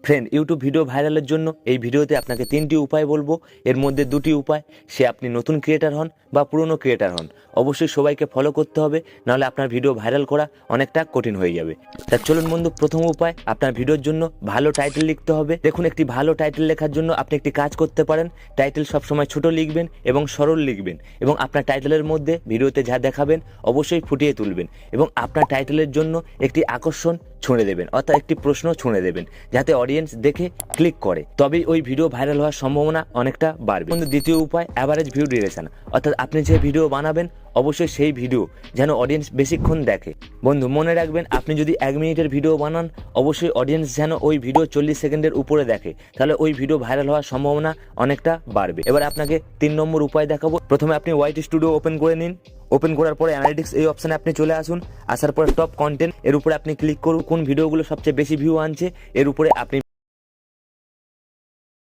Friend, YouTube video ভাইরালের জন্য এই ভিডিওতে আপনাকে 3টি উপায় বলবো। এর মধ্যে 2টি উপায়, সে আপনি নতুন ক্রিয়েটার হন বা পুরনো ক্রিয়েটার হন, অবশ্যই সবাইকে ফলো করতে হবে, নাহলে আপনার ভিডিও ভাইরাল করা অনেকটা কঠিন হয়ে যাবে। তা চলুন বন্ধু, প্রথম উপায়, আপনার ভিডিওর জন্য ভালো টাইটেল লিখতে হবে। দেখুন, একটি ভালো টাইটেল লেখার জন্য আপনি একটি কাজ করতে পারেন। টাইটেল সবসময় ছোট লিখবেন এবং সরল লিখবেন, এবং আপনার টাইটেলের মধ্যে ভিডিওতে যা দেখাবেন অবশ্যই ফুটিয়ে তুলবেন, এবং আপনার টাইটেলের জন্য একটি আকর্ষণ ছুঁড়ে দেবেন, অর্থাৎ একটি প্রশ্ন ছুঁড়ে দেবেন, যাতে অডিয়েন্স দেখে ক্লিক করে, তবেই ওই ভিডিও ভাইরাল হওয়ার সম্ভাবনা অনেকটা বাড়বে। কিন্তু দ্বিতীয় উপায়, অ্যাভারেজ ভিউ ডিউরেশন, অর্থাৎ আপনি যে ভিডিও বানাবেন অবশ্যই সেই ভিডিও যেন অডিয়েন্স বেশিক্ষণ দেখে। বন্ধু মনে রাখবেন, আপনি যদি 1 মিনিটের ভিডিও বানান, অবশ্যই অডিয়েন্স যেন ওই ভিডিও 40 সেকেন্ডের উপরে দেখে, তাহলে ওই ভিডিও ভাইরাল হওয়ার সম্ভাবনা অনেকটা বাড়বে। এবার আপনাকে 3 নম্বর উপায় দেখাবো। প্রথমে আপনি ওয়াইটি স্টুডিও ওপেন করে নিন। ওপেন করার পরে অ্যানালিটিক্স এই অপশানে আপনি চলে আসুন। আসার পরে টপ কন্টেন্ট এর উপরে আপনি ক্লিক করুন। কোন ভিডিওগুলো সবচেয়ে বেশি ভিউ আনছে এর উপরে আপনি